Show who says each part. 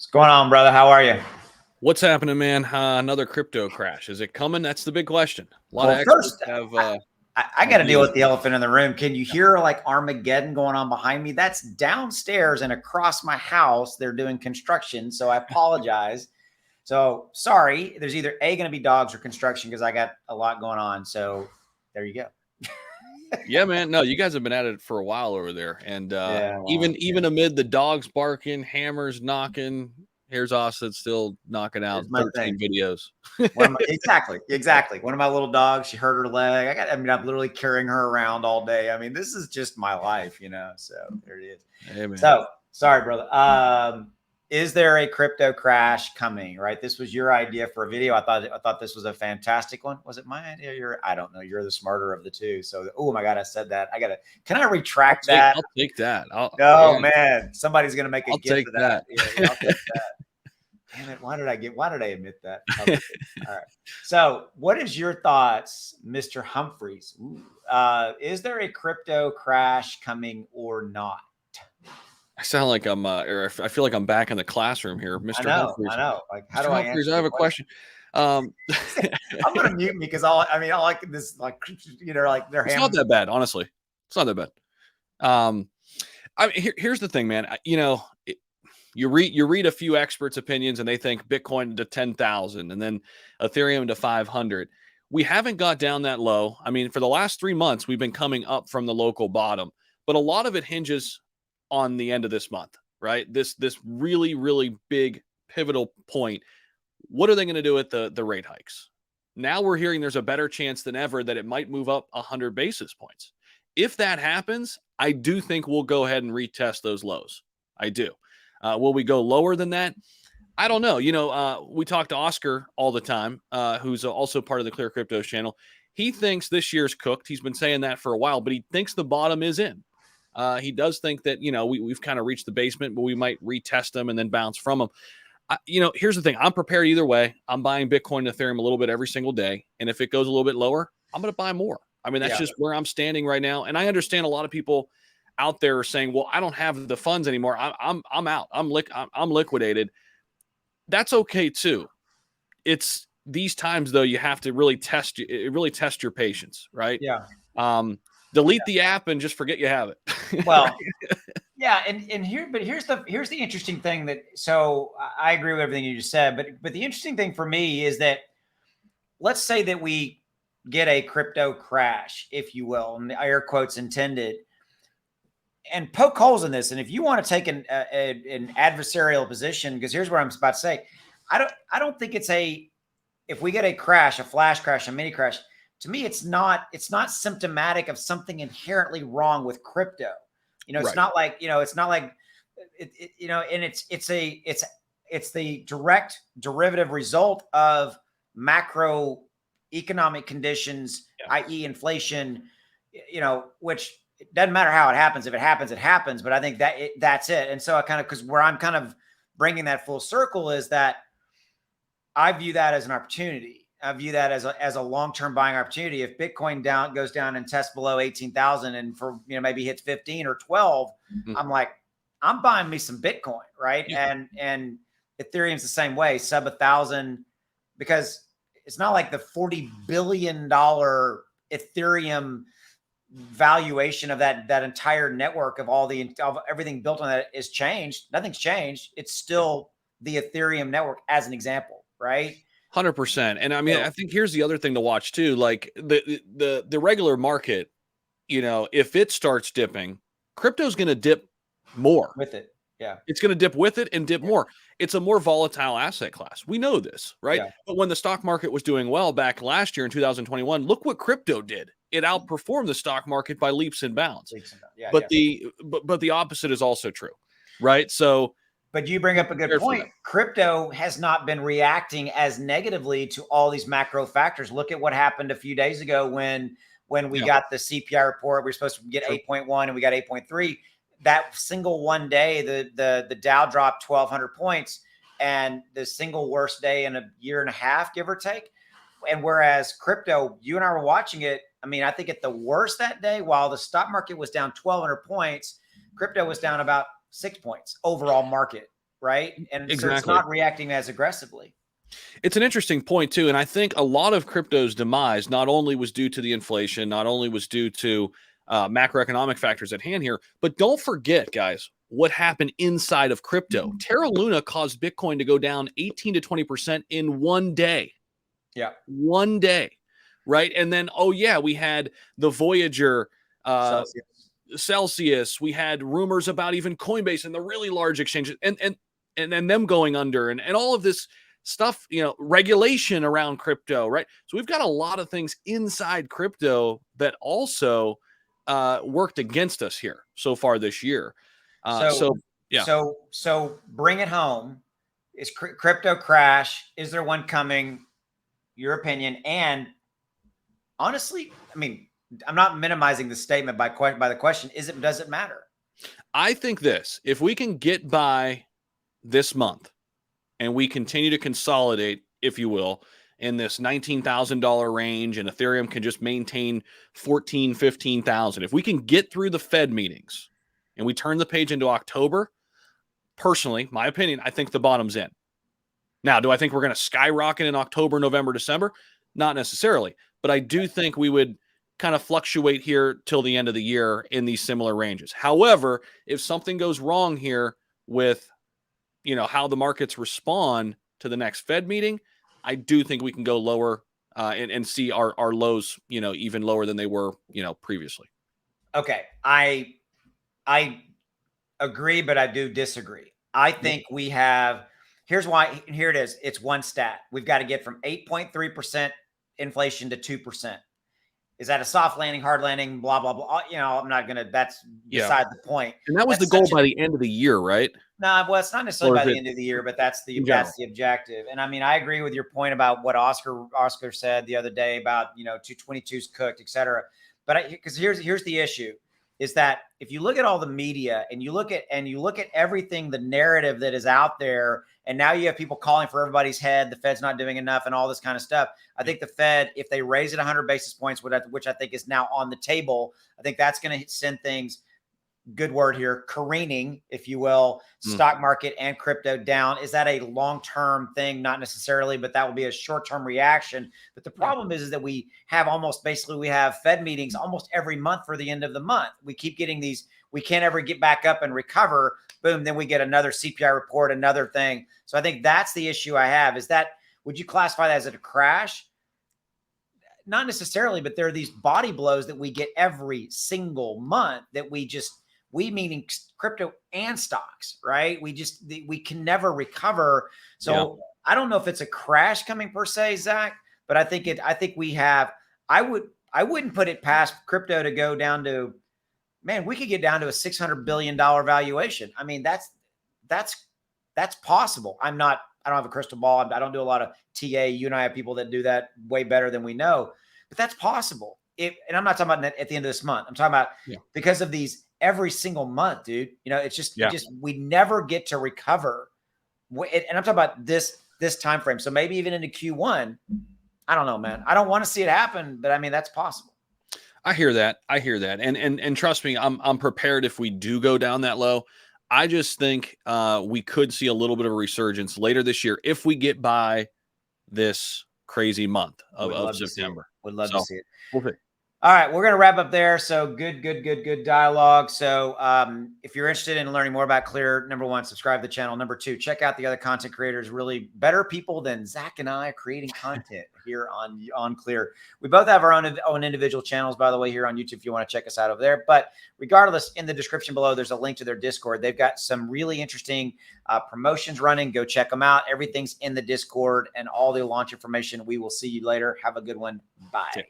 Speaker 1: What's going on, brother? How are you?
Speaker 2: What's happening, man? Another crypto crash. Is it coming? That's the big question. A lot of
Speaker 1: Well,
Speaker 2: experts
Speaker 1: first,
Speaker 2: have
Speaker 1: I got to deal
Speaker 2: ideas.
Speaker 1: with the elephant in the room. Can you hear like Armageddon going on behind me? That's downstairs and across my house. They're doing construction, so I apologize. So sorry. There's either A, going to be dogs or construction because I got a lot going on. So there you go.
Speaker 2: Yeah, man. No, you guys have been at it for a while over there, and
Speaker 1: Yeah, well,
Speaker 2: even amid the dogs barking, hammers knocking, here's Austin still knocking out
Speaker 1: here's my
Speaker 2: 13
Speaker 1: thing.
Speaker 2: videos.
Speaker 1: Exactly. One of my little dogs, she hurt her leg. I'm literally carrying her around all day. I mean, this is just my life, So there it is.
Speaker 2: Hey, man.
Speaker 1: So sorry, brother. Is there a crypto crash coming? Right. This was your idea for a video. I thought this was a fantastic one. Was it my idea? I don't know. You're the smarter of the two. So, oh my God, I said that. Can I retract that?
Speaker 2: I'll take that.
Speaker 1: No, man. Somebody's gonna make a
Speaker 2: I'll
Speaker 1: gift
Speaker 2: take
Speaker 1: of that.
Speaker 2: that.
Speaker 1: Yeah, I'll take that. Damn it. Why did I admit that? Okay. All right. So what is your thoughts, Mr. Humphreys? Is there a crypto crash coming or not?
Speaker 2: I sound like I'm, or I feel like I'm back in the classroom here, Mr. Humphreys.
Speaker 1: I know. Like, how
Speaker 2: Mr.
Speaker 1: do I
Speaker 2: Humphreys,
Speaker 1: answer
Speaker 2: I have
Speaker 1: the
Speaker 2: a question.
Speaker 1: I'm gonna mute me because all like this, like like their
Speaker 2: It's
Speaker 1: hand.
Speaker 2: not that bad, honestly. It's not that bad. Here's the thing, man. You read a few experts' opinions, and they think Bitcoin to 10,000, and then Ethereum to 500. We haven't got down that low. I mean, for the last 3 months, we've been coming up from the local bottom, but a lot of it hinges on the end of this month, right? This really, really big pivotal point. What are they going to do with the rate hikes? Now we're hearing there's a better chance than ever that it might move up 100 basis points. If that happens, I do think we'll go ahead and retest those lows. I do. Will we go lower than that? I don't know. We talk to Oscar all the time, who's also part of the ClearCryptos channel. He thinks this year's cooked. He's been saying that for a while, but he thinks the bottom is in. He does think that, we've kind of reached the basement, but we might retest them and then bounce from them. Here's the thing. I'm prepared either way. I'm buying Bitcoin and Ethereum a little bit every single day. And if it goes a little bit lower, I'm going to buy more. I mean, that's just where I'm standing right now. And I understand a lot of people out there are saying, well, I don't have the funds anymore. I'm out. I'm liquidated. That's okay too. It's these times though, you have to really test your patience, right?
Speaker 1: Yeah.
Speaker 2: Delete the app and just forget you have it.
Speaker 1: Well, yeah, and here's the interesting thing so I agree with everything you just said, but the interesting thing for me is that let's say that we get a crypto crash, if you will, and the air quotes intended, and poke holes in this. And if you want to take an adversarial position, because here's what I'm about to say, I don't think if we get a crash, a flash crash, a mini crash, to me, it's not symptomatic of something inherently wrong with crypto. It's
Speaker 2: Right.
Speaker 1: not like, and it's the direct derivative result of macroeconomic conditions, i.e. inflation, which it doesn't matter how it happens. If it happens, it happens. But I think that's it. And so because where I'm kind of bringing that full circle is that I view that as an opportunity. I view that as a long-term buying opportunity. If Bitcoin goes down and tests below 18,000 and for, maybe hits 15 or 12, I'm like, I'm buying me some Bitcoin. Right. Yeah. And Ethereum's the same way, sub 1,000, because it's not like the $40 billion Ethereum valuation of that entire network of of everything built on that is changed. Nothing's changed. It's still the Ethereum network as an example. Right.
Speaker 2: 100%. And I mean, I think here's the other thing to watch too. Like the regular market, if it starts dipping, crypto's going to dip more
Speaker 1: with it. Yeah.
Speaker 2: It's going to dip with it and dip more. It's a more volatile asset class. We know this, right? Yeah. But when the stock market was doing well back last year in 2021, look what crypto did. It outperformed the stock market by leaps and bounds.
Speaker 1: Yeah,
Speaker 2: but the opposite is also true, right? So,
Speaker 1: but you bring up a good point. Crypto has not been reacting as negatively to all these macro factors. Look at what happened a few days ago when we got the CPI report. We were supposed to get 8.1 and we got 8.3. That single one day, the Dow dropped 1,200 points, and the single worst day in a year and a half, give or take. And whereas crypto, you and I were watching it. I mean, I think at the worst that day, while the stock market was down 1,200 points, crypto was down about 6 points overall market. right? And so it's
Speaker 2: Exactly.
Speaker 1: not reacting as aggressively.
Speaker 2: It's an interesting point too, and I think a lot of crypto's demise not only was due to the inflation, not only was due to macroeconomic factors at hand here, but don't forget, guys, what happened inside of crypto. Terra Luna caused Bitcoin to go down 18 to 20% in one day.
Speaker 1: Yeah,
Speaker 2: one day, right? And then, oh yeah, we had the Voyager, Celsius. We had rumors about even Coinbase and the really large exchanges, and them going under, and all of this stuff, regulation around crypto, right? So we've got a lot of things inside crypto that also worked against us here so far this year.
Speaker 1: So bring it home. Is crypto crash? Is there one coming? Your opinion. And honestly, I mean, I'm not minimizing the statement by the question. Does it matter?
Speaker 2: I think if we can get by this month and we continue to consolidate, if you will, in this $19,000 range, and Ethereum can just maintain 14, 15,000. If we can get through the Fed meetings and we turn the page into October, personally, my opinion, I think the bottom's in. Now, do I think we're going to skyrocket in October, November, December? Not necessarily, but I do think we would kind of fluctuate here till the end of the year in these similar ranges. However, if something goes wrong here with, how the markets respond to the next Fed meeting, I do think we can go lower and see our lows, even lower than they were, previously.
Speaker 1: Okay. I agree, but I do disagree. I think we have, here it is. It's one stat. We've got to get from 8.3% inflation to 2%. Is that a soft landing, hard landing, blah, blah, blah. I'm not going to, that's beside the point.
Speaker 2: And that was the goal by the end of the year, right?
Speaker 1: No, well, it's not necessarily by the end of the year, but that's the objective. And I mean, I agree with your point about what Oscar said the other day about, 222's cooked, et cetera. But because here's the issue is that if you look at all the media and you look at everything, the narrative that is out there, and now you have people calling for everybody's head, the Fed's not doing enough and all this kind of stuff. I think the Fed, if they raise it 100 basis points, which I think is now on the table, I think that's going to send things, good word here, careening, if you will, stock market and crypto down. Is that a long-term thing? Not necessarily, but that will be a short-term reaction. But the problem is that we have we have Fed meetings almost every month for the end of the month. We keep getting these, we can't ever get back up and recover. Boom, then we get another CPI report, another thing. So I think that's the issue I have, is that, would you classify that as a crash? Not necessarily, but there are these body blows that we get every single month that we meaning crypto and stocks, right? We can never recover. So I don't know if it's a crash coming per se, Zach, but I think I wouldn't put it past crypto to go down to, man, we could get down to a $600 billion valuation. I mean, that's possible. I don't have a crystal ball. I don't do a lot of TA. You and I have people that do that way better than we know, but that's possible. And I'm not talking about at the end of this month. I'm talking about because of these every single month, dude. It's just, we never get to recover. And I'm talking about this time frame. So maybe even into Q1. I don't know, man. I don't want to see it happen, but I mean, that's possible.
Speaker 2: I hear that. And trust me, I'm prepared if we do go down that low. I just think we could see a little bit of a resurgence later this year if we get by this crazy month of September.
Speaker 1: Would love to see it.
Speaker 2: We'll see.
Speaker 1: All right, we're going to wrap up there. So good dialogue. So if you're interested in learning more about Clear, number one, subscribe to the channel. Number two, check out the other content creators, really better people than Zach and I creating content here on Clear. We both have our own individual channels, by the way, here on YouTube if you want to check us out over there. But regardless, in the description below, there's a link to their Discord. They've got some really interesting promotions running. Go check them out. Everything's in the Discord and all the launch information. We will see you later. Have a good one. Bye.